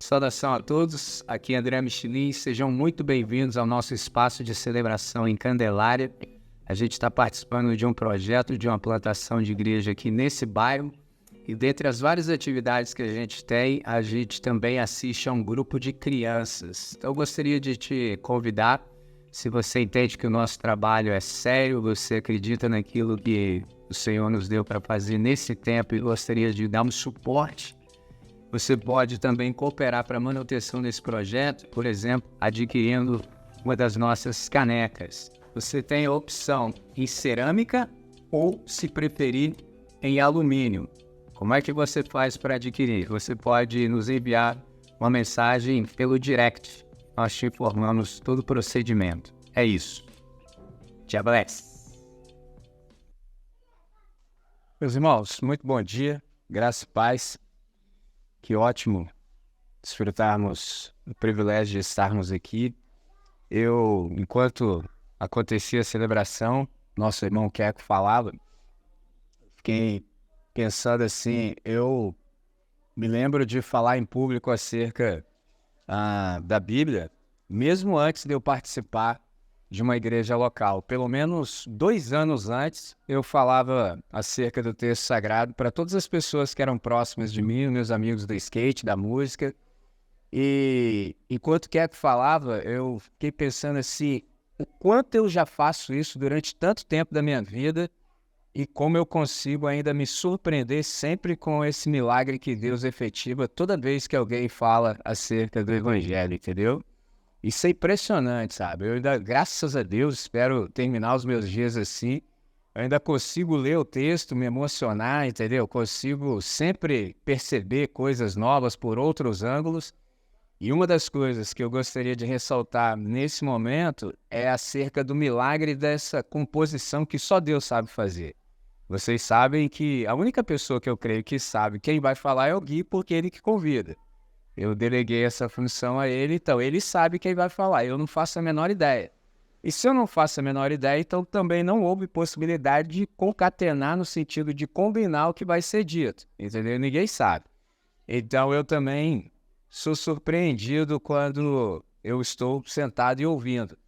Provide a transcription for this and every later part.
Saudação a todos, aqui é André Michelin, sejam muito bem-vindos ao nosso espaço de celebração em Candelária. A gente está participando de um projeto de uma plantação de igreja aqui nesse bairro e dentre as várias atividades que a gente tem, a gente também assiste a um grupo de crianças. Então eu gostaria de te convidar, se você entende que o nosso trabalho é sério, você acredita naquilo que o Senhor nos deu para fazer nesse tempo e gostaria de dar um suporte, você pode também cooperar para a manutenção desse projeto, por exemplo, adquirindo uma das nossas canecas. Você tem a opção em cerâmica ou, se preferir, em alumínio. Como é que você faz para adquirir? Você pode nos enviar uma mensagem pelo direct. Nós te informamos todo o procedimento. É isso. Te abraço. Meus irmãos, muito bom dia, graça e paz. Que ótimo desfrutarmos o privilégio de estarmos aqui. Enquanto acontecia a celebração, nosso irmão Queco falava, fiquei pensando assim, eu me lembro de falar em público acerca da Bíblia, mesmo antes de eu participar de uma igreja local. Pelo menos 2 anos antes, eu falava acerca do texto sagrado para todas as pessoas que eram próximas de mim, meus amigos do skate, da música. E enquanto Queco falava, eu fiquei pensando assim, o quanto eu já faço isso durante tanto tempo da minha vida e como eu consigo ainda me surpreender sempre com esse milagre que Deus efetiva toda vez que alguém fala acerca do Evangelho, entendeu? Isso é impressionante, sabe? Eu ainda, graças a Deus, espero terminar os meus dias assim. Eu ainda consigo ler o texto, me emocionar, entendeu? Consigo sempre perceber coisas novas por outros ângulos. E uma das coisas que eu gostaria de ressaltar nesse momento é acerca do milagre dessa composição que só Deus sabe fazer. Vocês sabem que a única pessoa que eu creio que sabe quem vai falar é o Gui, porque ele que convida. Eu deleguei essa função a ele, então ele sabe quem vai falar, eu não faço a menor ideia. E se eu não faço a menor ideia, então também não houve possibilidade de concatenar no sentido de combinar o que vai ser dito, entendeu? Ninguém sabe. Então eu também sou surpreendido quando eu estou sentado e ouvindo.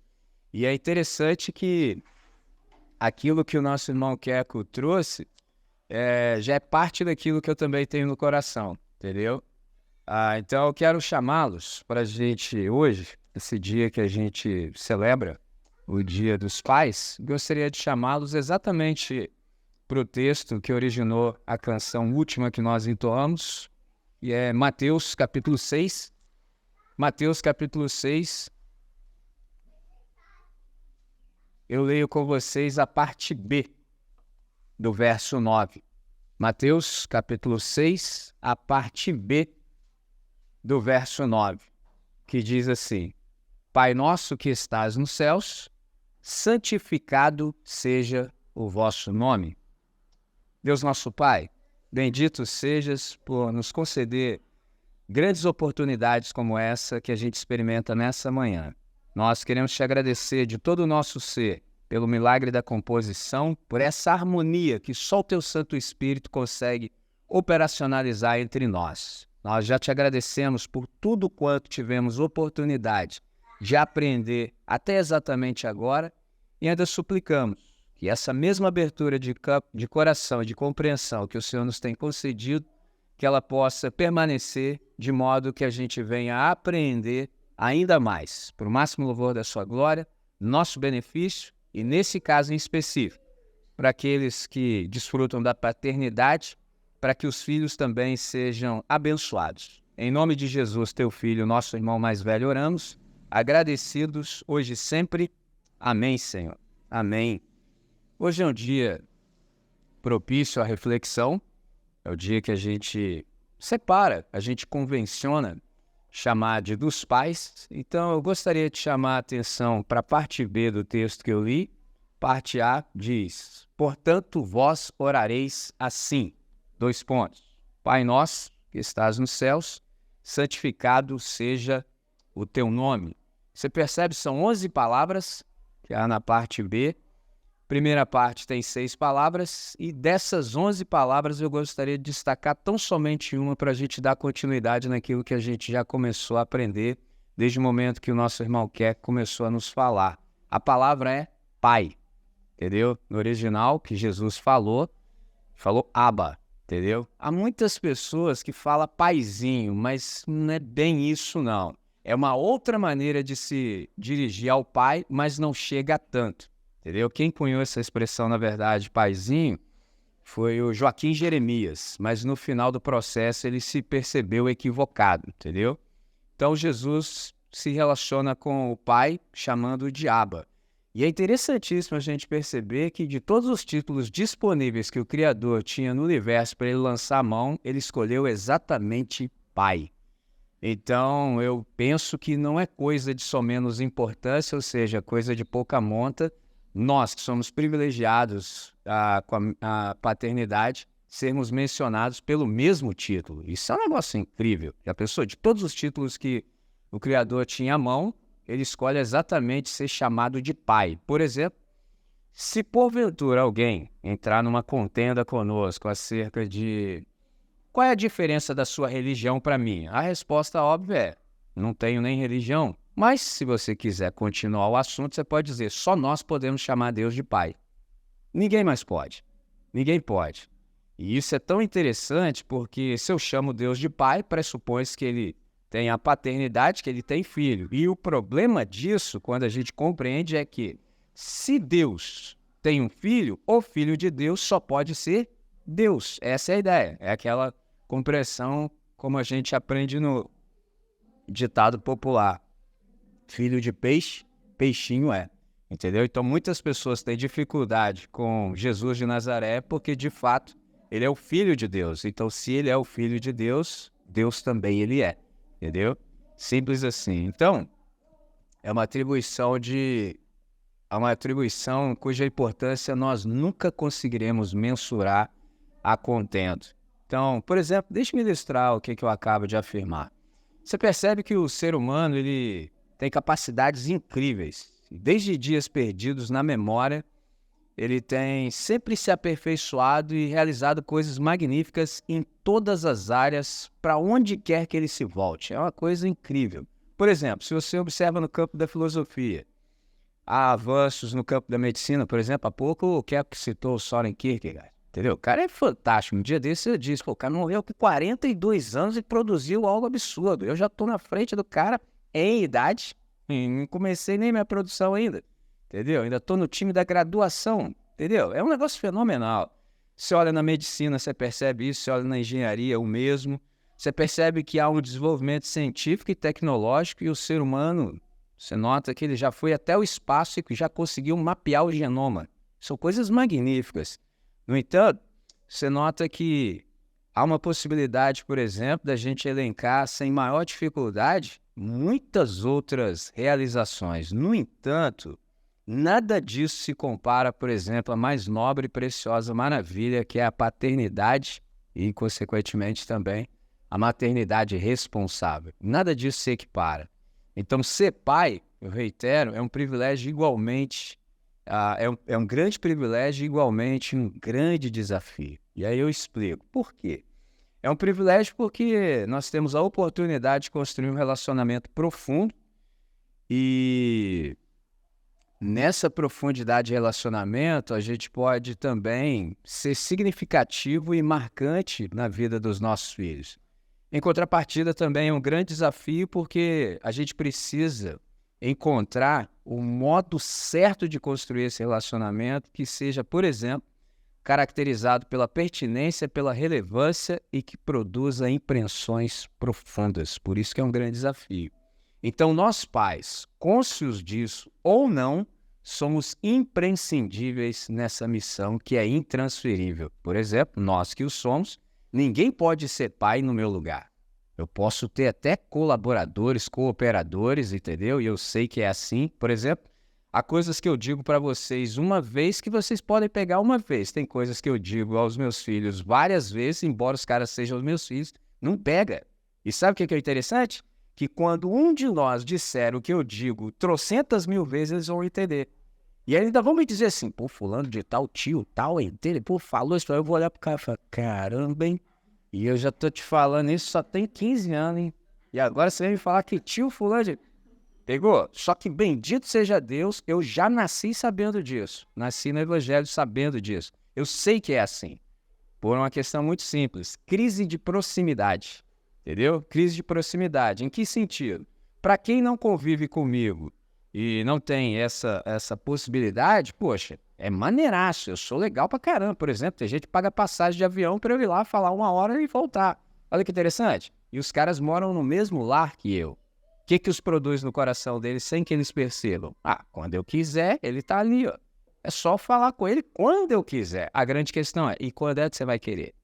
E é interessante que aquilo que o nosso irmão Queco trouxe já é parte daquilo que eu também tenho no coração, entendeu? Então eu quero chamá-los para a gente hoje, esse dia que a gente celebra, o Dia dos Pais, gostaria de chamá-los exatamente para o texto que originou a canção última que nós entoamos, e é Mateus capítulo 6. Mateus capítulo 6, eu leio com vocês a parte B do verso 9. Mateus capítulo 6, a parte B do verso 9, que diz assim: Pai nosso que estás nos céus, santificado seja o vosso nome. Deus nosso Pai, bendito sejas por nos conceder grandes oportunidades como essa que a gente experimenta nessa manhã. Nós queremos te agradecer de todo o nosso ser pelo milagre da composição, por essa harmonia que só o teu Santo Espírito consegue operacionalizar entre nós. Nós já te agradecemos por tudo quanto tivemos oportunidade de aprender até exatamente agora e ainda suplicamos que essa mesma abertura de coração e de compreensão que o Senhor nos tem concedido, que ela possa permanecer de modo que a gente venha a aprender ainda mais, para o máximo louvor da sua glória, nosso benefício e, nesse caso em específico, para aqueles que desfrutam da paternidade, para que os filhos também sejam abençoados. Em nome de Jesus, teu Filho, nosso irmão mais velho, oramos, agradecidos hoje e sempre. Amém, Senhor. Amém. Hoje é um dia propício à reflexão, é o dia que a gente separa, a gente convenciona chamar de dos pais. Então eu gostaria de chamar a atenção para a parte B do texto que eu li. Parte A diz: Portanto, vós orareis assim. : Pai nosso, que estás nos céus, santificado seja o teu nome. Você percebe, são 11 palavras que há na parte B, Primeira parte tem 6 palavras, e dessas 11 palavras eu gostaria de destacar tão somente uma para a gente dar continuidade naquilo que a gente já começou a aprender desde o momento que o nosso irmão Keck começou a nos falar. A palavra é Pai, entendeu? No original, que Jesus falou Abba, entendeu? Há muitas pessoas que falam paizinho, mas não é bem isso não. É uma outra maneira de se dirigir ao Pai, mas não chega a tanto. Entendeu? Quem cunhou essa expressão, na verdade, paizinho, foi o Joaquim Jeremias, mas no final do processo ele se percebeu equivocado, entendeu? Então Jesus se relaciona com o Pai chamando-o de Abba. E é interessantíssimo a gente perceber que de todos os títulos disponíveis que o Criador tinha no universo para ele lançar a mão, ele escolheu exatamente Pai. Então eu penso que não é coisa de só menos importância, ou seja, coisa de pouca monta, nós que somos privilegiados com a paternidade, sermos mencionados pelo mesmo título. Isso é um negócio incrível. Já pensou? De todos os títulos que o Criador tinha à mão, ele escolhe exatamente ser chamado de Pai. Por exemplo, se porventura alguém entrar numa contenda conosco acerca de qual é a diferença da sua religião para mim, a resposta óbvia é: não tenho nem religião. Mas, se você quiser continuar o assunto, você pode dizer: só nós podemos chamar Deus de Pai. Ninguém mais pode. Ninguém pode. E isso é tão interessante porque se eu chamo Deus de Pai, pressupõe-se que ele tem a paternidade, que ele tem filho. E o problema disso, quando a gente compreende, é que se Deus tem um filho, o filho de Deus só pode ser Deus. Essa é a ideia. É aquela compreensão como a gente aprende no ditado popular: filho de peixe, peixinho é. Entendeu? Então muitas pessoas têm dificuldade com Jesus de Nazaré porque, de fato, ele é o Filho de Deus. Então, se ele é o Filho de Deus, Deus também ele é. Entendeu? Simples assim. Então, é uma atribuição cuja importância nós nunca conseguiremos mensurar a contento. Então, por exemplo, deixe-me ilustrar o que eu acabo de afirmar. Você percebe que o ser humano ele tem capacidades incríveis. Desde dias perdidos na memória, ele tem sempre se aperfeiçoado e realizado coisas magníficas em todas as áreas, para onde quer que ele se volte. É uma coisa incrível. Por exemplo, se você observa no campo da filosofia, há avanços no campo da medicina, por exemplo, há pouco o Keck citou o Soren Kierkegaard. Entendeu? O cara é fantástico. Um dia desse eu disse: pô, o cara morreu com 42 anos e produziu algo absurdo. Eu já estou na frente do cara em idade. Não comecei nem minha produção ainda, entendeu? Ainda estou no time da graduação, entendeu? É um negócio fenomenal. Você olha na medicina, você percebe isso. Você olha na engenharia, o mesmo. Você percebe que há um desenvolvimento científico e tecnológico, e o ser humano, você nota que ele já foi até o espaço e já conseguiu mapear o genoma. São coisas magníficas. No entanto, você nota que há uma possibilidade, por exemplo, da gente elencar sem maior dificuldade muitas outras realizações. No entanto, nada disso se compara, por exemplo, à mais nobre e preciosa maravilha que é a paternidade e, consequentemente, também a maternidade responsável. Nada disso se equipara. Então, ser pai, eu reitero, é um privilégio igualmente, é um grande privilégio e igualmente um grande desafio. E aí eu explico. Por quê? É um privilégio porque nós temos a oportunidade de construir um relacionamento profundo e nessa profundidade de relacionamento a gente pode também ser significativo e marcante na vida dos nossos filhos. Em contrapartida, também é um grande desafio porque a gente precisa encontrar o modo certo de construir esse relacionamento que seja, por exemplo, caracterizado pela pertinência, pela relevância e que produza impressões profundas. Por isso que é um grande desafio. Então, nós pais, cônscios disso ou não, somos imprescindíveis nessa missão que é intransferível. Por exemplo, nós que o somos, ninguém pode ser pai no meu lugar. Eu posso ter até colaboradores, cooperadores, entendeu? E eu sei que é assim. Por exemplo, há coisas que eu digo para vocês uma vez que vocês podem pegar uma vez. Tem coisas que eu digo aos meus filhos várias vezes, embora os caras sejam os meus filhos, não pega. E sabe o que é interessante? Que quando um de nós disser o que eu digo trocentas mil vezes, eles vão entender. E ainda vão me dizer assim, pô, fulano de tal, tio, tal, ele, pô, falou isso, aí eu vou olhar pro cara e falar, caramba, hein? E eu já tô te falando isso só tem 15 anos, hein? E agora você vem me falar que tio fulano de... Pegou? Só que bendito seja Deus, eu já nasci sabendo disso. Nasci no evangelho sabendo disso. Eu sei que é assim. Por uma questão muito simples. Crise de proximidade. Entendeu? Crise de proximidade. Em que sentido? Para quem não convive comigo e não tem essa possibilidade, poxa, é maneiraço. Eu sou legal pra caramba. Por exemplo, tem gente que paga passagem de avião para eu ir lá falar 1 hora e voltar. Olha que interessante. E os caras moram no mesmo lar que eu. O que os produz no coração deles sem que eles percebam? Ah, quando eu quiser, ele tá ali, ó. É só falar com ele quando eu quiser. A grande questão é, e quando é que você vai querer?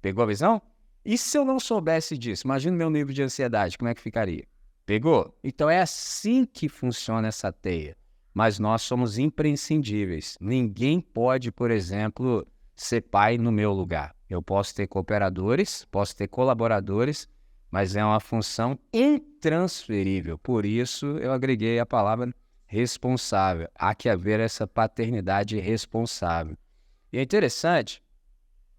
Pegou a visão? E se eu não soubesse disso? Imagina o meu nível de ansiedade, como é que ficaria? Pegou? Então é assim que funciona essa teia. Mas nós somos imprescindíveis. Ninguém pode, por exemplo, ser pai no meu lugar. Eu posso ter cooperadores, posso ter colaboradores, mas é uma função intransferível. Por isso eu agreguei a palavra responsável. Há que haver essa paternidade responsável. E é interessante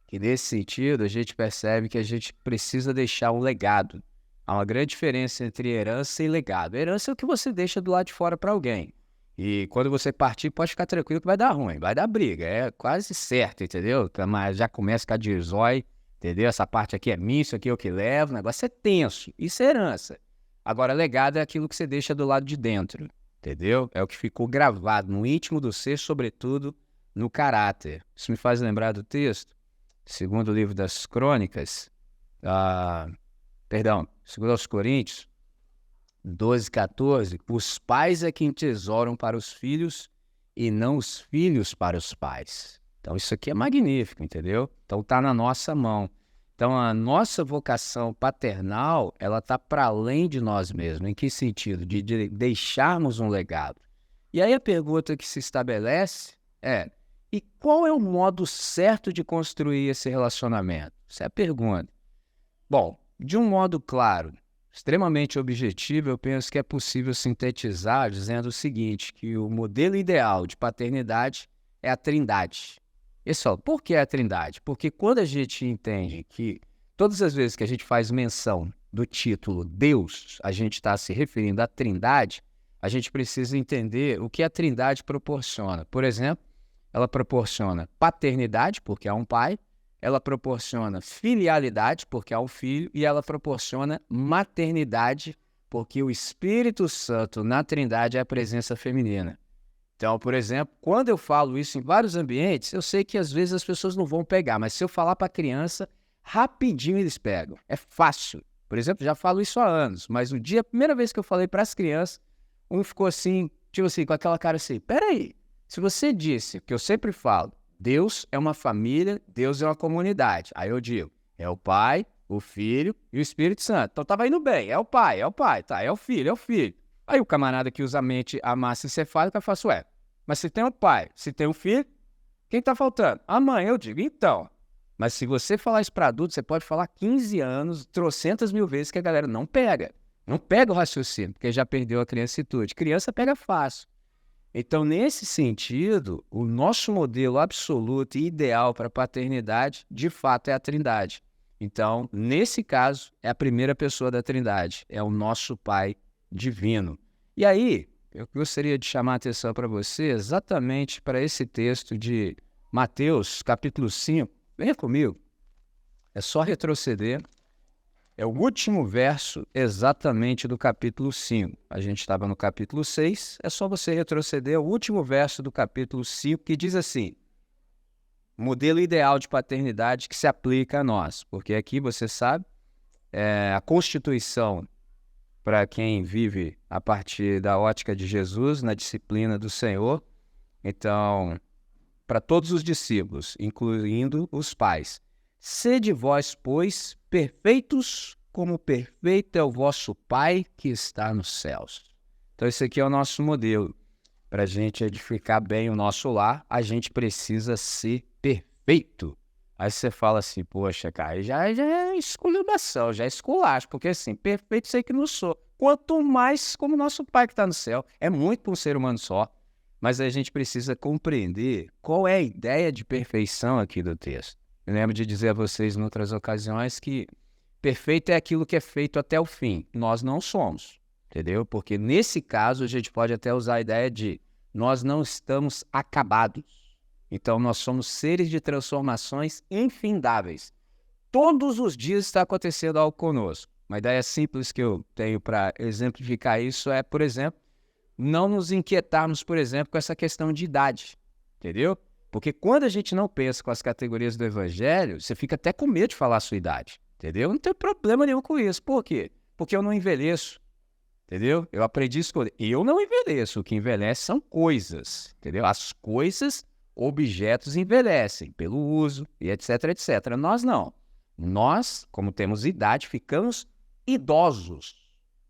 que, nesse sentido, a gente percebe que a gente precisa deixar um legado. Há uma grande diferença entre herança e legado. Herança é o que você deixa do lado de fora para alguém. E quando você partir, pode ficar tranquilo que vai dar ruim, vai dar briga. É quase certo, entendeu? Mas já começa com a de zói, entendeu? Essa parte aqui é minha, isso aqui é o que levo. O negócio é tenso. Isso é herança. Agora, legado é aquilo que você deixa do lado de dentro. Entendeu? É o que ficou gravado no íntimo do ser, sobretudo no caráter. Isso me faz lembrar do texto, segundo o livro das Crônicas, segundo aos Coríntios, 12:14, os pais é quem tesouram para os filhos e não os filhos para os pais. Então isso aqui é magnífico, entendeu? Então está na nossa mão. Então a nossa vocação paternal, ela está para além de nós mesmos. Em que sentido? De deixarmos um legado. E aí a pergunta que se estabelece é, e qual é o modo certo de construir esse relacionamento? Essa é a pergunta. Bom, de um modo claro, extremamente objetivo, eu penso que é possível sintetizar dizendo o seguinte, que o modelo ideal de paternidade é a Trindade. E só, por que a Trindade? Porque quando a gente entende que todas as vezes que a gente faz menção do título Deus, a gente está se referindo à Trindade, a gente precisa entender o que a Trindade proporciona. Por exemplo, ela proporciona paternidade, porque há um pai, ela proporciona filialidade, porque há um filho, e ela proporciona maternidade, porque o Espírito Santo na Trindade é a presença feminina. Então, por exemplo, quando eu falo isso em vários ambientes, eu sei que às vezes as pessoas não vão pegar, mas se eu falar para a criança, rapidinho eles pegam. É fácil. Por exemplo, já falo isso há anos, mas a primeira vez que eu falei para as crianças, um ficou assim, tipo assim, com aquela cara assim, peraí, se você disse, que eu sempre falo, Deus é uma família, Deus é uma comunidade. Aí eu digo, é o Pai, o Filho e o Espírito Santo. Então tava indo bem, é o Pai, tá, é o Filho, é o Filho. Aí o camarada que usa a massa encefálica fala assim, ué, mas se tem um pai, se tem um filho, quem está faltando? A mãe, eu digo, então. Mas se você falar isso para adulto, você pode falar 15 anos, trocentas mil vezes que a galera não pega. Não pega o raciocínio, porque já perdeu a criancitude. Criança pega fácil. Então, nesse sentido, o nosso modelo absoluto e ideal para a paternidade, de fato, é a Trindade. Então, nesse caso, é a primeira pessoa da Trindade, é o nosso Pai divino. E aí, eu gostaria de chamar a atenção para você exatamente para esse texto de Mateus, capítulo 5. Venha comigo. É só retroceder. É o último verso exatamente do capítulo 5. A gente estava no capítulo 6. É só você retroceder ao último verso do capítulo 5, que diz assim: modelo ideal de paternidade que se aplica a nós. Porque aqui, você sabe, a Constituição, para quem vive a partir da ótica de Jesus, na disciplina do Senhor. Então, para todos os discípulos, incluindo os pais, sede vós, pois, perfeitos, como perfeito é o vosso Pai que está nos céus. Então, esse aqui é o nosso modelo. Para a gente edificar bem o nosso lar, a gente precisa ser perfeito. Aí você fala assim, poxa, cara, já é esculhambação, já é esculacho, porque assim, perfeito sei que não sou. Quanto mais como nosso Pai que está no céu. É muito para um ser humano só. Mas a gente precisa compreender qual é a ideia de perfeição aqui do texto. Eu lembro de dizer a vocês em outras ocasiões que perfeito é aquilo que é feito até o fim. Nós não somos, entendeu? Porque nesse caso a gente pode até usar a ideia de nós não estamos acabados. Então nós somos seres de transformações infindáveis. Todos os dias está acontecendo algo conosco. Uma ideia simples que eu tenho para exemplificar isso é, por exemplo, não nos inquietarmos, por exemplo, com essa questão de idade, entendeu? Porque quando a gente não pensa com as categorias do Evangelho, você fica até com medo de falar a sua idade, entendeu? Não tem problema nenhum com isso. Por quê? Porque eu não envelheço, entendeu? Eu aprendi isso. Eu não envelheço. O que envelhece são coisas, entendeu? As coisas, objetos envelhecem pelo uso e etc, etc. Nós não. Nós, como temos idade, ficamos idosos.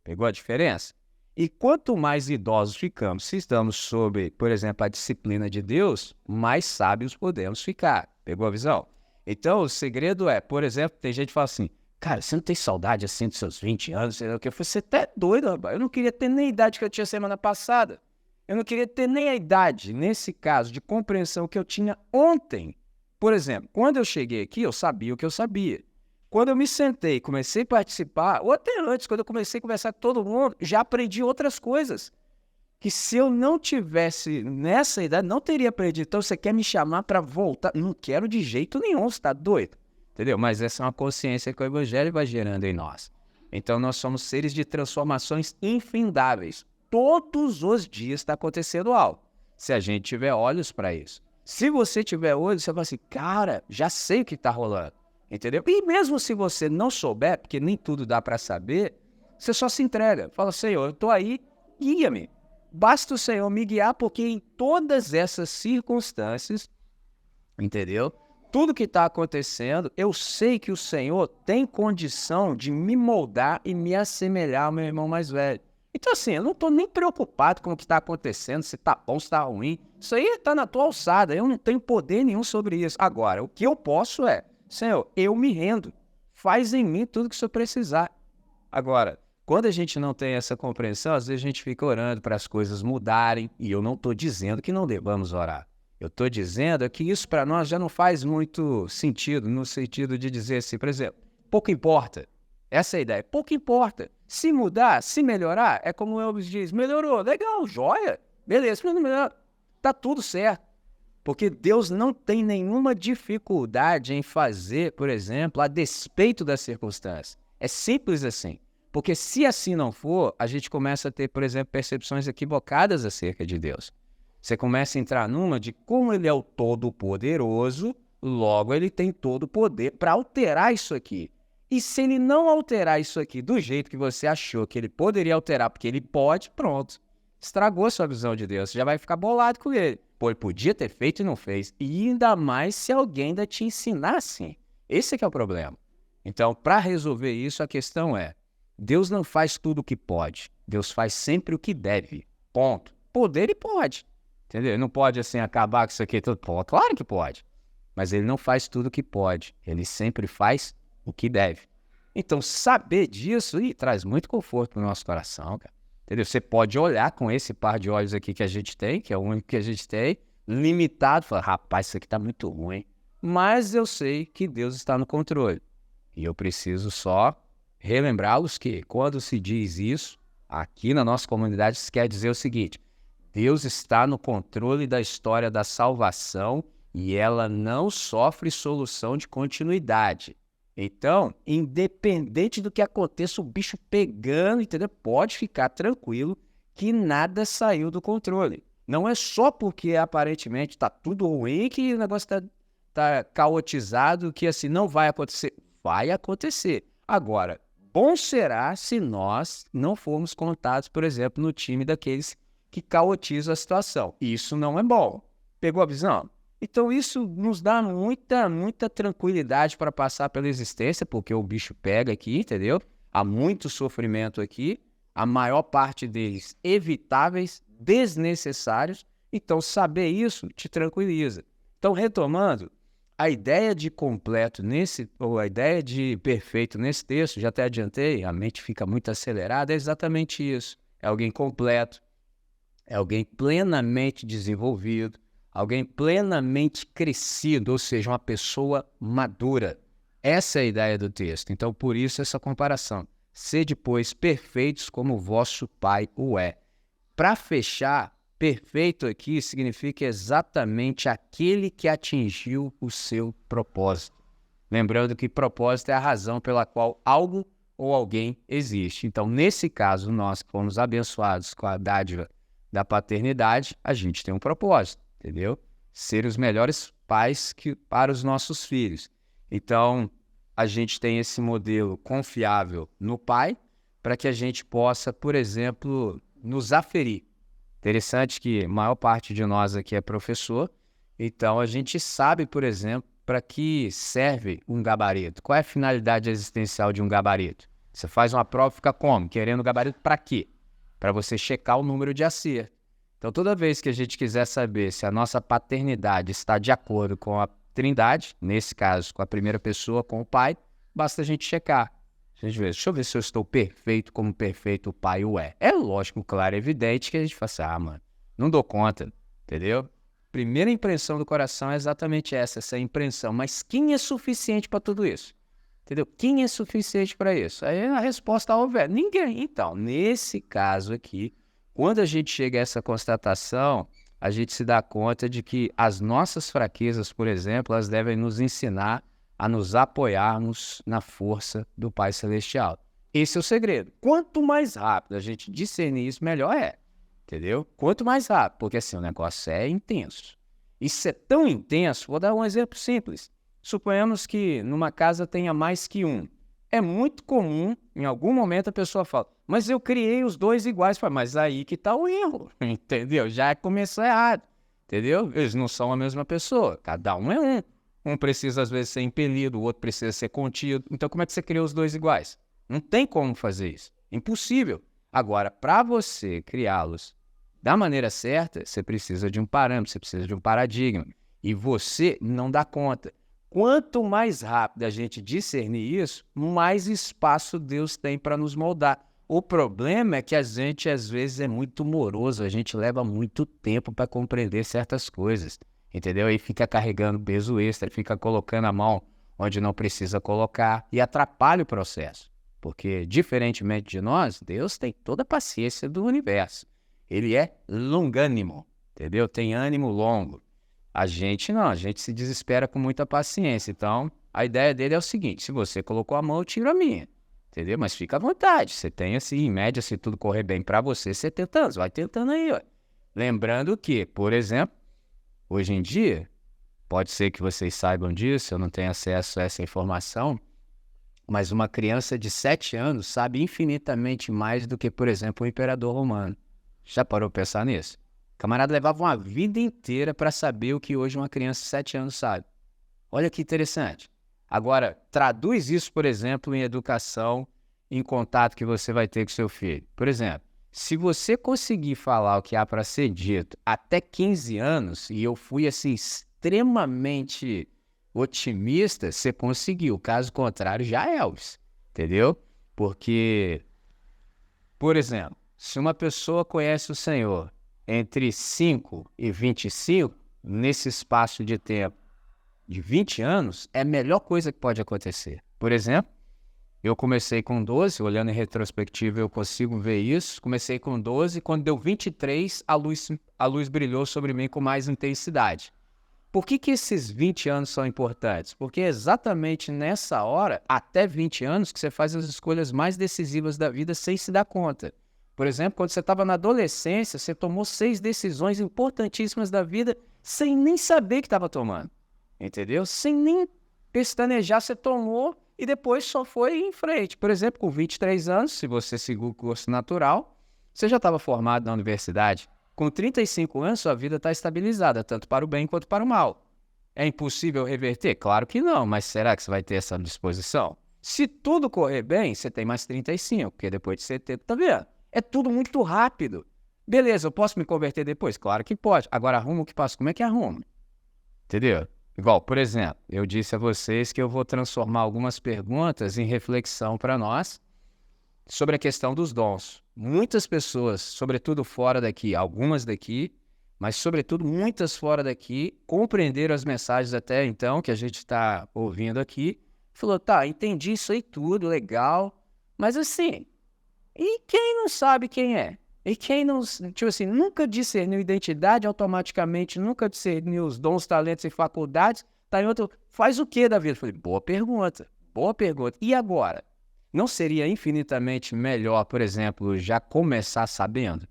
Pegou a diferença? E quanto mais idosos ficamos, se estamos sob, por exemplo, a disciplina de Deus, mais sábios podemos ficar. Pegou a visão? Então, o segredo é, por exemplo, tem gente que fala assim, cara, você não tem saudade assim dos seus 20 anos, sei lá o que? Você até doido, rapaz. Eu não queria ter nem a idade que eu tinha semana passada. Eu não queria ter nem a idade, nesse caso, de compreensão que eu tinha ontem. Por exemplo, quando eu cheguei aqui, eu sabia o que eu sabia. Quando eu me sentei e comecei a participar, ou até antes, quando eu comecei a conversar com todo mundo, já aprendi outras coisas. Que se eu não tivesse nessa idade, não teria aprendido. Então você quer me chamar para voltar? Não quero de jeito nenhum, você está doido. Entendeu? Mas essa é uma consciência que o Evangelho vai gerando em nós. Então nós somos seres de transformações infindáveis. Todos os dias está acontecendo algo. Se a gente tiver olhos para isso. Se você tiver olhos, você vai assim, cara, já sei o que está rolando. Entendeu? E mesmo se você não souber, porque nem tudo dá para saber, você só se entrega. Fala, Senhor, eu estou aí, guia-me. Basta o Senhor me guiar, porque em todas essas circunstâncias, entendeu? Tudo que está acontecendo, eu sei que o Senhor tem condição de me moldar e me assemelhar ao meu irmão mais velho. Então assim, eu não estou nem preocupado com o que está acontecendo, se está bom, se está ruim. Isso aí está na tua alçada, eu não tenho poder nenhum sobre isso. Agora, o que eu posso é, Senhor, eu me rendo. Faz em mim tudo que o Senhor precisar. Agora, quando a gente não tem essa compreensão, às vezes a gente fica orando para as coisas mudarem, e eu não estou dizendo que não devamos orar. Eu estou dizendo que isso para nós já não faz muito sentido, no sentido de dizer assim, por exemplo, pouco importa. Essa é a ideia, pouco importa. Se mudar, se melhorar, é como o Elvis diz, melhorou, legal, joia, beleza, está tudo certo. Porque Deus não tem nenhuma dificuldade em fazer, por exemplo, a despeito das circunstâncias. É simples assim. Porque se assim não for, a gente começa a ter, por exemplo, percepções equivocadas acerca de Deus. Você começa a entrar numa de como ele é o Todo-Poderoso, logo ele tem todo o poder para alterar isso aqui. E se ele não alterar isso aqui do jeito que você achou que ele poderia alterar, porque ele pode, pronto. Estragou a sua visão de Deus, você já vai ficar bolado com ele. Pô, ele podia ter feito e não fez. E ainda mais se alguém ainda te ensinar assim. Esse é que é o problema. Então, para resolver isso, a questão é, Deus não faz tudo o que pode. Deus faz sempre o que deve. Ponto. Poder ele pode. Entendeu? Ele não pode, assim, acabar com isso aqui tudo. Pô, claro que pode. Mas ele não faz tudo o que pode. Ele sempre faz o que deve. Então, saber disso traz muito conforto para o nosso coração, cara. Entendeu? Você pode olhar com esse par de olhos aqui que a gente tem, que é o único que a gente tem, limitado, falar, rapaz, isso aqui está muito ruim. Mas eu sei que Deus está no controle. E eu preciso só relembrá-los que, quando se diz isso, aqui na nossa comunidade, isso quer dizer o seguinte, Deus está no controle da história da salvação e ela não sofre solução de continuidade. Então, independente do que aconteça, o bicho pegando, entendeu? Pode ficar tranquilo que nada saiu do controle. Não é só porque aparentemente está tudo ruim que o negócio está caotizado, que assim não vai acontecer. Vai acontecer. Agora, bom será se nós não formos contados, por exemplo, no time daqueles que caotizam a situação. Isso não é bom. Pegou a visão? Então isso nos dá muita tranquilidade para passar pela existência, porque o bicho pega aqui, entendeu? Há muito sofrimento aqui, a maior parte deles evitáveis, desnecessários. Então saber isso te tranquiliza. Então retomando, a ideia de completo ou a ideia de perfeito nesse texto, já até adiantei, a mente fica muito acelerada, é exatamente isso. É alguém completo, é alguém plenamente desenvolvido, alguém plenamente crescido, ou seja, uma pessoa madura. Essa é a ideia do texto. Então, por isso essa comparação. Sede, pois, perfeitos como o vosso Pai o é. Para fechar, perfeito aqui significa exatamente aquele que atingiu o seu propósito. Lembrando que propósito é a razão pela qual algo ou alguém existe. Então, nesse caso, nós que fomos abençoados com a dádiva da paternidade, a gente tem um propósito, entendeu? Ser os melhores pais para os nossos filhos. Então, a gente tem esse modelo confiável no pai para que a gente possa, por exemplo, nos aferir. Interessante que a maior parte de nós aqui é professor, então a gente sabe, por exemplo, para que serve um gabarito. Qual é a finalidade existencial de um gabarito? Você faz uma prova e fica como? Querendo gabarito para quê? Para você checar o número de acerto. Então, toda vez que a gente quiser saber se a nossa paternidade está de acordo com a Trindade, nesse caso, com a primeira pessoa, com o Pai, basta a gente checar. A gente vê, deixa eu ver se eu estou perfeito como perfeito o Pai o é. É lógico, claro, é evidente que a gente fala assim, mano, não dou conta, entendeu? Primeira impressão do coração é exatamente essa impressão. Mas quem é suficiente para tudo isso? Entendeu? Quem é suficiente para isso? Aí a resposta óbvia é ninguém. Então, nesse caso aqui, quando a gente chega a essa constatação, a gente se dá conta de que as nossas fraquezas, por exemplo, elas devem nos ensinar a nos apoiarmos na força do Pai Celestial. Esse é o segredo. Quanto mais rápido a gente discernir isso, melhor é. Entendeu? Quanto mais rápido, porque assim, o negócio é intenso. Isso é tão intenso, vou dar um exemplo simples. Suponhamos que numa casa tenha mais que um. É muito comum, em algum momento a pessoa fala, mas eu criei os dois iguais. Mas aí que está o erro, entendeu? Já começou errado, entendeu? Eles não são a mesma pessoa, cada um é um. Um precisa às vezes ser impelido, o outro precisa ser contido. Então como é que você criou os dois iguais? Não tem como fazer isso, impossível. Agora, para você criá-los da maneira certa, você precisa de um parâmetro, você precisa de um paradigma. E você não dá conta. Quanto mais rápido a gente discernir isso, mais espaço Deus tem para nos moldar. O problema é que a gente, às vezes, é muito moroso, a gente leva muito tempo para compreender certas coisas, entendeu? Aí fica carregando peso extra, fica colocando a mão onde não precisa colocar e atrapalha o processo. Porque, diferentemente de nós, Deus tem toda a paciência do universo. Ele é longânimo, entendeu? Tem ânimo longo. A gente não, a gente se desespera com muita paciência. Então, a ideia dele é o seguinte, se você colocou a mão, eu tiro a minha, entendeu? Mas fica à vontade, você tem assim, em média, se tudo correr bem para você, 70 anos, vai tentando aí, ó. Lembrando que, por exemplo, hoje em dia, pode ser que vocês saibam disso, eu não tenho acesso a essa informação, mas uma criança de 7 anos sabe infinitamente mais do que, por exemplo, o imperador romano. Já parou para pensar nisso? O camarada levava uma vida inteira para saber o que hoje uma criança de 7 anos sabe. Olha que interessante. Agora, traduz isso, por exemplo, em educação, em contato que você vai ter com seu filho. Por exemplo, se você conseguir falar o que há para ser dito até 15 anos, e eu fui assim extremamente otimista, você conseguiu. Caso contrário, já é, Elvis. Entendeu? Porque, por exemplo, se uma pessoa conhece o Senhor entre 5 e 25, nesse espaço de tempo de 20 anos, é a melhor coisa que pode acontecer. Por exemplo, eu comecei com 12, olhando em retrospectiva eu consigo ver isso, comecei com 12, quando deu 23, a luz brilhou sobre mim com mais intensidade. Por que esses 20 anos são importantes? Porque é exatamente nessa hora, até 20 anos, que você faz as escolhas mais decisivas da vida sem se dar conta. Por exemplo, quando você estava na adolescência, você tomou 6 decisões importantíssimas da vida sem nem saber que estava tomando. Entendeu? Sem nem pestanejar, você tomou e depois só foi em frente. Por exemplo, com 23 anos, se você seguir o curso natural, você já estava formado na universidade. Com 35 anos, sua vida está estabilizada, tanto para o bem quanto para o mal. É impossível reverter? Claro que não, mas será que você vai ter essa disposição? Se tudo correr bem, você tem mais 35, porque depois de 70, tá vendo? É tudo muito rápido. Beleza, eu posso me converter depois? Claro que pode. Agora, arruma o que passa. Como é que arruma? Entendeu? Igual, por exemplo, eu disse a vocês que eu vou transformar algumas perguntas em reflexão para nós sobre a questão dos dons. muitas pessoas, sobretudo fora daqui, algumas daqui, mas sobretudo muitas fora daqui, compreenderam as mensagens até então que a gente está ouvindo aqui. Falou, tá, entendi isso aí tudo, legal, mas assim, e quem não sabe quem é? E quem não, tipo assim, nunca discerniu identidade automaticamente, nunca discerniu os dons, talentos e faculdades, tá em outro, faz o que da vida? Eu falei, boa pergunta. E agora? Não seria infinitamente melhor, por exemplo, já começar sabendo?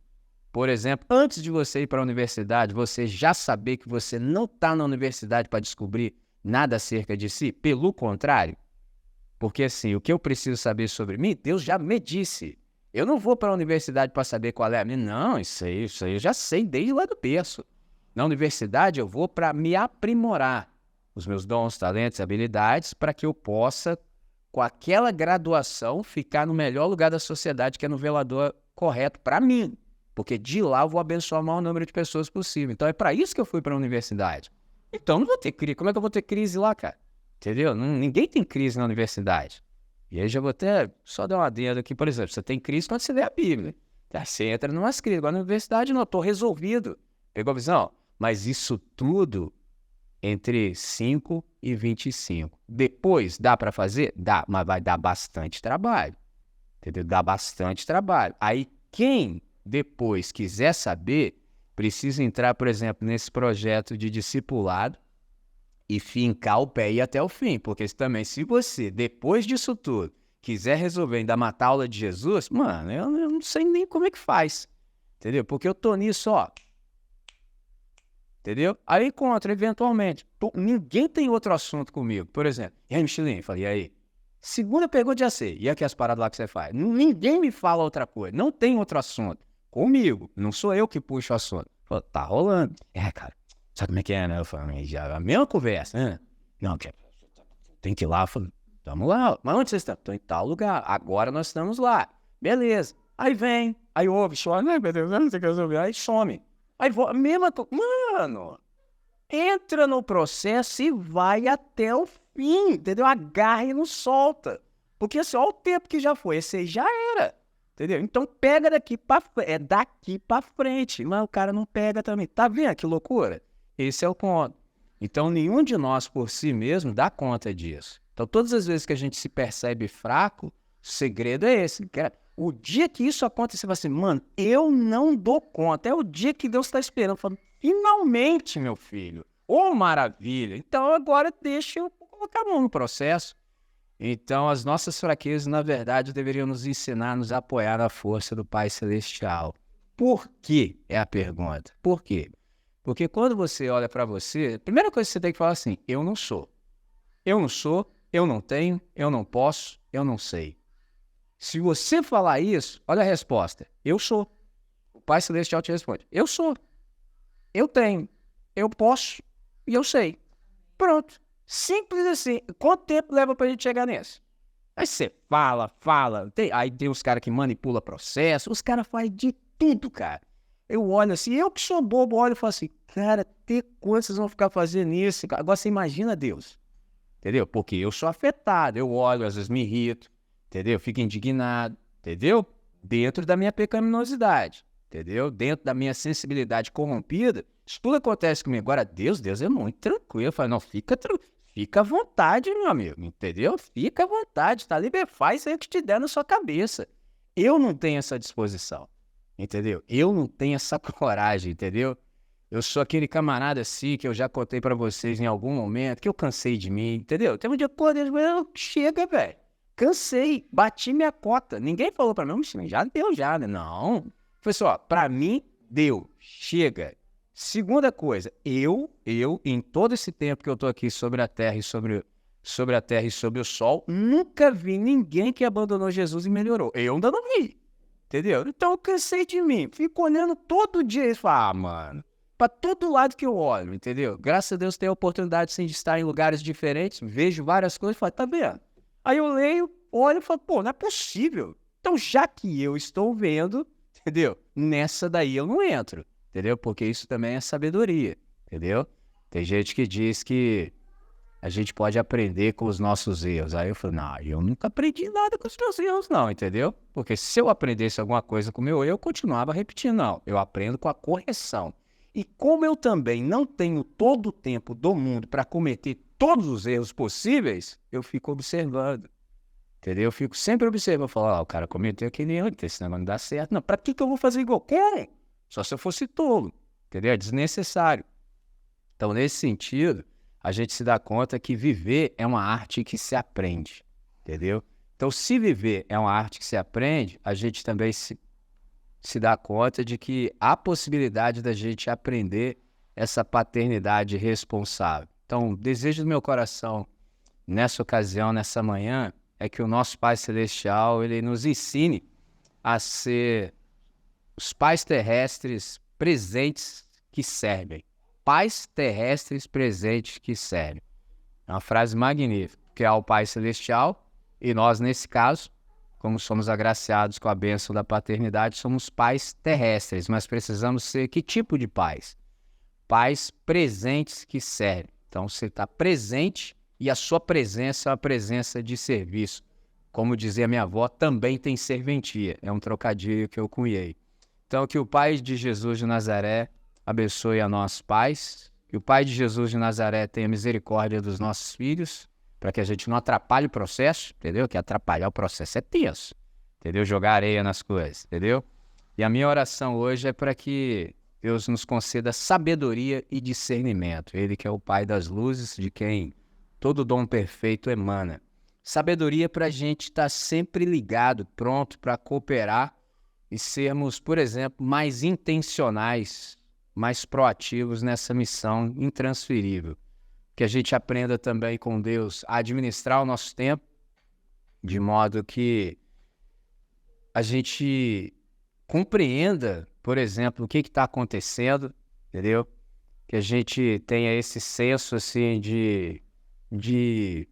Por exemplo, antes de você ir para a universidade, você já saber que você não está na universidade para descobrir nada acerca de si? Pelo contrário. Porque assim, o que eu preciso saber sobre mim, Deus já me disse. Eu não vou para a universidade para saber qual é a minha. Não, isso aí eu já sei desde lá do berço. Na universidade eu vou para me aprimorar os meus dons, talentos, habilidades, para que eu possa, com aquela graduação, ficar no melhor lugar da sociedade, que é no velador correto para mim. Porque de lá eu vou abençoar o maior número de pessoas possível. Então é para isso que eu fui para a universidade. Então não vou ter crise. Como é que eu vou ter crise lá, cara? Entendeu? Ninguém tem crise na universidade. E aí já vou até só dar uma adendo aqui, por exemplo, você tem crise quando você lê a Bíblia. Você entra numas crises. Agora na universidade não, estou resolvido. Pegou a visão? Mas isso tudo entre 5 e 25. Depois, dá para fazer? Dá, mas vai dar bastante trabalho. Entendeu? Dá bastante trabalho. Aí quem depois quiser saber, precisa entrar, por exemplo, nesse projeto de discipulado e fincar o pé e ir até o fim. Porque também, se você, depois disso tudo, quiser resolver ainda matar a aula de Jesus, mano, eu não sei nem como é que faz. Entendeu? Porque eu tô nisso, ó. Entendeu? Aí encontro, eventualmente. Ninguém tem outro assunto comigo. Por exemplo, e aí, Michelin? Falei, e aí? Segunda pergunta já sei. E aqui as paradas lá que você faz? Ninguém me fala outra coisa. Não tem outro assunto. Comigo. Não sou eu que puxo o assunto. Falo, tá rolando. Cara, sabe como é que é, né? Eu falo, já a mesma conversa, né? Não, tem que ir lá. Eu falo, tamo lá. Mas onde vocês estão? Tô em tal lugar. Agora nós estamos lá. Beleza. Aí vem. Aí ouve, chora. Né, meu Deus, não sei o que resolver. Aí some. Aí a mesma coisa. Mano, entra no processo e vai até o fim, entendeu? Agarra e não solta. Porque assim, olha o tempo que já foi. Esse aí já era, entendeu? Então pega daqui pra frente. É daqui pra frente. Mas o cara não pega também. Tá vendo que loucura? Esse é o ponto. Então nenhum de nós por si mesmo dá conta disso. Então todas as vezes que a gente se percebe fraco, o segredo é esse. O dia que isso acontecer, você vai assim, mano, eu não dou conta. É o dia que Deus está esperando. Falando, finalmente, meu filho. Oh, maravilha. Então agora deixa eu colocar a mão no processo. Então as nossas fraquezas, na verdade, deveriam nos ensinar, nos apoiar na força do Pai Celestial. Por quê? É a pergunta. Por quê? Porque quando você olha para você, a primeira coisa que você tem que falar assim, eu não sou. Eu não sou, eu não tenho, eu não posso, eu não sei. Se você falar isso, olha a resposta. Eu sou. O Pai Celestial te responde. Eu sou. Eu tenho. Eu posso. E eu sei. Pronto. Simples assim. Quanto tempo leva pra gente chegar nisso? Aí você fala. Aí tem os caras que manipulam processo. Os caras fazem de tudo, cara. Eu olho assim, eu que sou bobo, olho e falo assim, cara, até quando vocês vão ficar fazendo isso? Agora você imagina Deus. Entendeu? Porque eu sou afetado. Eu olho, às vezes me irrito. Entendeu? Fico indignado, entendeu? Dentro da minha pecaminosidade, entendeu? Dentro da minha sensibilidade corrompida, isso tudo acontece comigo. Agora, Deus é muito tranquilo. Eu falo, não, fica à vontade, meu amigo, entendeu? Fica à vontade, tá livre, faz aí o que te der na sua cabeça. Eu não tenho essa disposição, entendeu? Eu não tenho essa coragem, entendeu? Eu sou aquele camarada assim que eu já contei pra vocês em algum momento, que eu cansei de mim, entendeu? Tem um dia, pô, Deus, chega, velho. Cansei, bati minha cota. Ninguém falou pra mim, já deu já, né? Não. Foi só, pra mim, deu. Chega. Segunda coisa, eu, em todo esse tempo que eu tô aqui sobre a terra e sobre a terra e sobre o sol, nunca vi ninguém que abandonou Jesus e melhorou. Eu ainda não vi. Entendeu? Então eu cansei de mim. Fico olhando todo dia e falo, mano, pra todo lado que eu olho, entendeu? Graças a Deus tenho a oportunidade sim, de estar em lugares diferentes, vejo várias coisas e falo, tá vendo? Aí eu leio, olho e falo, pô, não é possível. Então, já que eu estou vendo, entendeu? Nessa daí eu não entro, entendeu? Porque isso também é sabedoria, entendeu? Tem gente que diz que a gente pode aprender com os nossos erros. Aí eu falei, não, eu nunca aprendi nada com os meus erros, não, entendeu? Porque se eu aprendesse alguma coisa com o meu erro, eu continuava repetindo. Não, eu aprendo com a correção. E como eu também não tenho todo o tempo do mundo para cometer todos os erros possíveis, eu fico observando. Entendeu? Eu fico sempre observando. Eu falo, o cara cometeu aquele erro, então esse negócio não dá certo. Não, para que eu vou fazer igual? Como? Só se eu fosse tolo. Entendeu? É desnecessário. Então, nesse sentido, a gente se dá conta que viver é uma arte que se aprende. Entendeu? Então, se viver é uma arte que se aprende, a gente também se dá conta de que há possibilidade da gente aprender essa paternidade responsável. Então, o desejo do meu coração nessa ocasião, nessa manhã, é que o nosso Pai Celestial, ele nos ensine a ser os pais terrestres presentes que servem. Pais terrestres presentes que servem. É uma frase magnífica, que é o Pai Celestial, e nós, nesse caso, como somos agraciados com a bênção da paternidade, somos pais terrestres, mas precisamos ser que tipo de pais? Pais presentes que servem. Então, você está presente e a sua presença é uma presença de serviço. Como dizia minha avó, também tem serventia. É um trocadilho que eu cunhei. Então, que o Pai de Jesus de Nazaré abençoe a nós pais, que o Pai de Jesus de Nazaré tenha misericórdia dos nossos filhos, para que a gente não atrapalhe o processo, entendeu? Que atrapalhar o processo é tenso, entendeu? Jogar areia nas coisas, entendeu? E a minha oração hoje é para que Deus nos conceda sabedoria e discernimento. Ele que é o Pai das luzes, de quem todo dom perfeito emana. Sabedoria para a gente estar sempre ligado, pronto para cooperar e sermos, por exemplo, mais intencionais, mais proativos nessa missão intransferível. Que a gente aprenda também com Deus a administrar o nosso tempo, de modo que a gente compreenda, por exemplo, o que está acontecendo, entendeu? Que a gente tenha esse senso, assim, de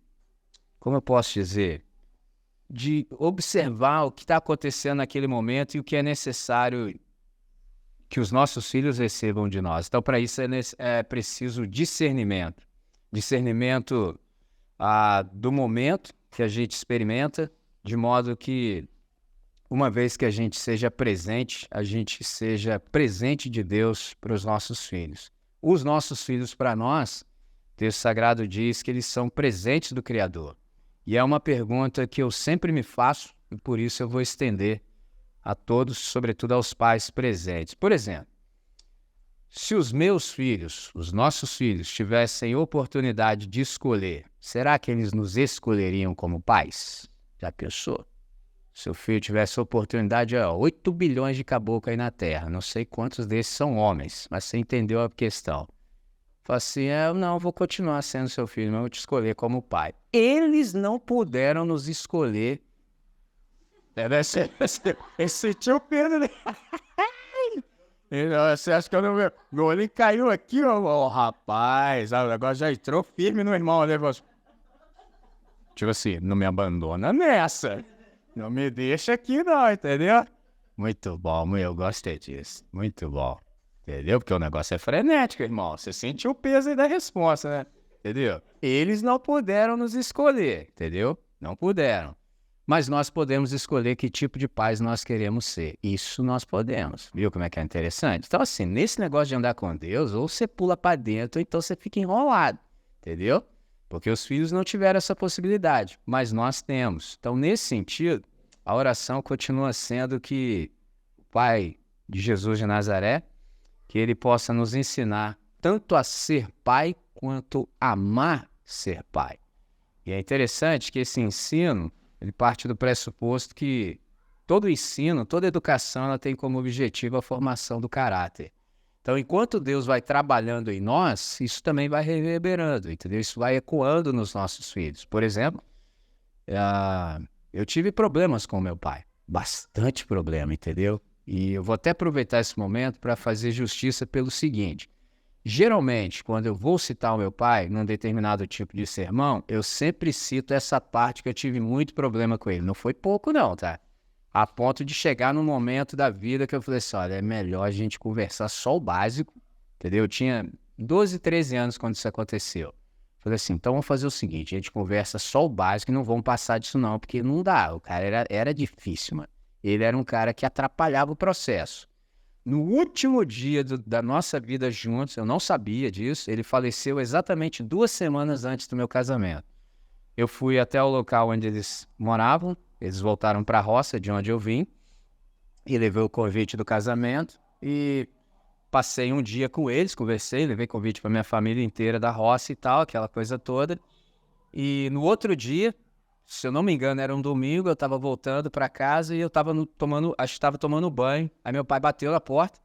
como eu posso dizer? De observar o que está acontecendo naquele momento e o que é necessário que os nossos filhos recebam de nós. Então, para isso é preciso discernimento. Discernimento do momento que a gente experimenta, de modo que, uma vez que a gente seja presente de Deus para os nossos filhos. Os nossos filhos, para nós, o texto sagrado diz que eles são presentes do Criador. E é uma pergunta que eu sempre me faço, e por isso eu vou estender a todos, sobretudo aos pais presentes. Por exemplo, se os meus filhos, os nossos filhos, tivessem oportunidade de escolher, será que eles nos escolheriam como pais? Já pensou? Seu filho tivesse oportunidade, 8 bilhões de caboclos aí na Terra, não sei quantos desses são homens, mas você entendeu a questão. Fala assim, eu não vou continuar sendo seu filho, mas eu vou te escolher como pai. Eles não puderam nos escolher. Esse tio Pedro, né? Você acha que eu não... Meu olho caiu aqui, rapaz. O negócio já entrou firme no irmão, né? Tipo assim, não me abandona nessa. Não me deixa aqui não, entendeu? Muito bom, eu gostei disso. Muito bom. Entendeu? Porque o negócio é frenético, irmão. Você sentiu o peso aí da resposta, né? Entendeu? Eles não puderam nos escolher, entendeu? Não puderam. Mas nós podemos escolher que tipo de pais nós queremos ser. Isso nós podemos. Viu como é que é interessante? Então, assim, nesse negócio de andar com Deus, ou você pula para dentro, ou então você fica enrolado. Entendeu? Porque os filhos não tiveram essa possibilidade, mas nós temos. Então, nesse sentido, a oração continua sendo que o Pai de Jesus de Nazaré, que ele possa nos ensinar tanto a ser pai quanto a amar ser pai. E é interessante que esse ensino, ele parte do pressuposto que todo ensino, toda educação, ela tem como objetivo a formação do caráter. Então, enquanto Deus vai trabalhando em nós, isso também vai reverberando, entendeu? Isso vai ecoando nos nossos filhos. Por exemplo, eu tive problemas com meu pai, bastante problema, entendeu? E eu vou até aproveitar esse momento para fazer justiça pelo seguinte. Geralmente, quando eu vou citar o meu pai num determinado tipo de sermão, eu sempre cito essa parte que eu tive muito problema com ele. Não foi pouco não, tá? A ponto de chegar num momento da vida que eu falei assim, olha, é melhor a gente conversar só o básico, entendeu? Eu tinha 12, 13 anos quando isso aconteceu. Falei assim, então vamos fazer o seguinte, a gente conversa só o básico e não vamos passar disso não, porque não dá, o cara era difícil, mano. Ele era um cara que atrapalhava o processo. No último dia da nossa vida juntos, eu não sabia disso, ele faleceu exatamente 2 semanas antes do meu casamento. Eu fui até o local onde eles moravam, eles voltaram para a roça, de onde eu vim, e levei o convite do casamento e passei um dia com eles, conversei, levei convite para minha família inteira da roça e tal, aquela coisa toda. E no outro dia, se eu não me engano, era um domingo, eu estava voltando para casa e eu estava acho que estava tomando banho. Aí meu pai bateu na porta,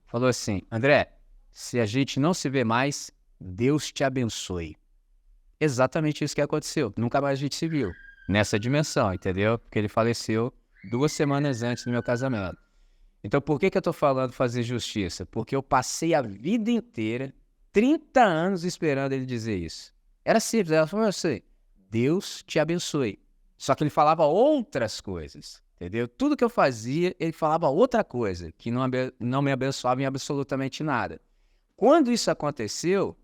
falou assim, André, se a gente não se vê mais, Deus te abençoe. Exatamente isso que aconteceu. Nunca mais a gente se viu nessa dimensão, entendeu? Porque ele faleceu 2 semanas antes do meu casamento. Então, por que eu estou falando fazer justiça? Porque eu passei a vida inteira, 30 anos, esperando ele dizer isso. Era simples, ela falou assim, Deus te abençoe. Só que ele falava outras coisas, entendeu? Tudo que eu fazia, ele falava outra coisa, que não me abençoava em absolutamente nada. Quando isso aconteceu,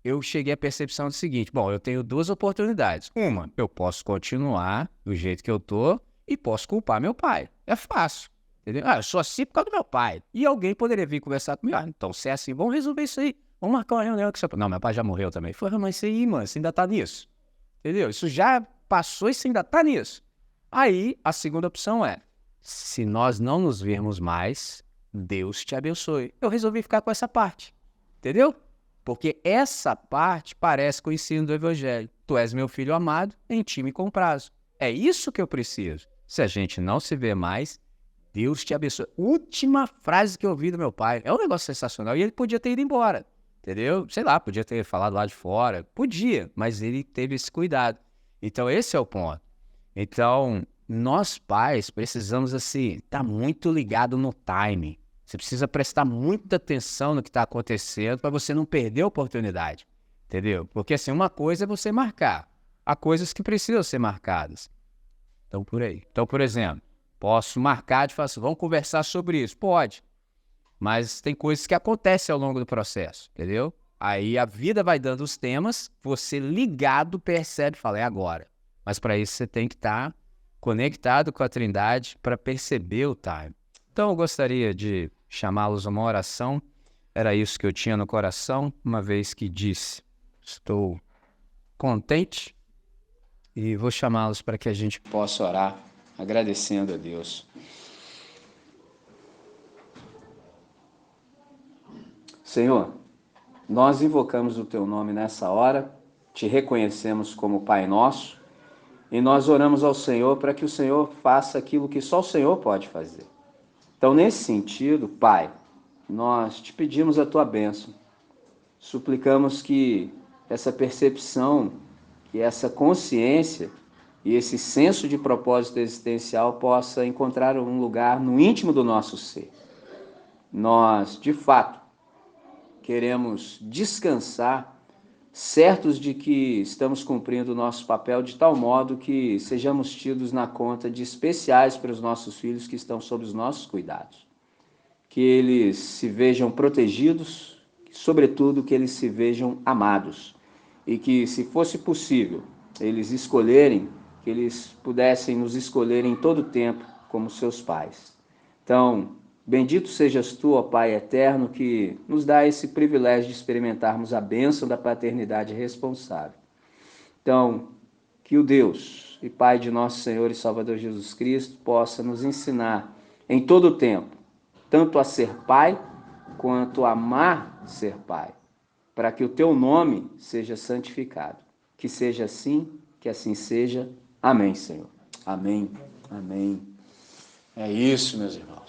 eu cheguei à percepção do seguinte, bom, eu tenho 2 oportunidades. Uma, eu posso continuar do jeito que eu tô e posso culpar meu pai. É fácil. Entendeu? Eu sou assim por causa do meu pai. E alguém poderia vir conversar comigo. Então, se é assim, vamos resolver isso aí. Vamos marcar uma reunião. Não, meu pai já morreu também. Falei, mas isso aí, mano, você ainda tá nisso. Entendeu? Isso já passou e você ainda tá nisso. Aí, a segunda opção é, se nós não nos vermos mais, Deus te abençoe. Eu resolvi ficar com essa parte. Entendeu? Porque essa parte parece com o ensino do Evangelho. Tu és meu filho amado, em ti me comprazo. É isso que eu preciso. Se a gente não se vê mais, Deus te abençoe. Última frase que eu ouvi do meu pai. É um negócio sensacional. E ele podia ter ido embora. Entendeu? Sei lá, podia ter falado lá de fora. Podia, mas ele teve esse cuidado. Então, esse é o ponto. Então, nós pais precisamos, assim, estar muito ligado no timing. Você precisa prestar muita atenção no que está acontecendo para você não perder a oportunidade. Entendeu? Porque, assim, uma coisa é você marcar. Há coisas que precisam ser marcadas. Então, por aí. Então, por exemplo, posso marcar de falar assim, vamos conversar sobre isso? Pode. Mas tem coisas que acontecem ao longo do processo, entendeu? Aí a vida vai dando os temas, você ligado percebe e fala, é agora. Mas para isso você tem que estar conectado com a Trindade para perceber o time. Então eu gostaria de chamá-los a uma oração. Era isso que eu tinha no coração, uma vez que disse, estou contente e vou chamá-los para que a gente possa orar, agradecendo a Deus. Senhor, nós invocamos o Teu nome nessa hora, te reconhecemos como Pai nosso e nós oramos ao Senhor para que o Senhor faça aquilo que só o Senhor pode fazer. Então, nesse sentido, Pai, nós te pedimos a Tua bênção, suplicamos que essa percepção, que essa consciência e esse senso de propósito existencial possa encontrar um lugar no íntimo do nosso ser. Nós, de fato, queremos descansar, certos de que estamos cumprindo o nosso papel de tal modo que sejamos tidos na conta de especiais para os nossos filhos que estão sob os nossos cuidados. Que eles se vejam protegidos, sobretudo que eles se vejam amados. E que, se fosse possível, eles escolherem, que eles pudessem nos escolher em todo tempo como seus pais. Então, bendito sejas tu, ó Pai eterno, que nos dá esse privilégio de experimentarmos a bênção da paternidade responsável. Então, que o Deus e Pai de nosso Senhor e Salvador Jesus Cristo possa nos ensinar em todo o tempo, tanto a ser pai, quanto a amar ser pai, para que o teu nome seja santificado. Que seja assim, que assim seja. Amém, Senhor. Amém. Amém. É isso, meus irmãos.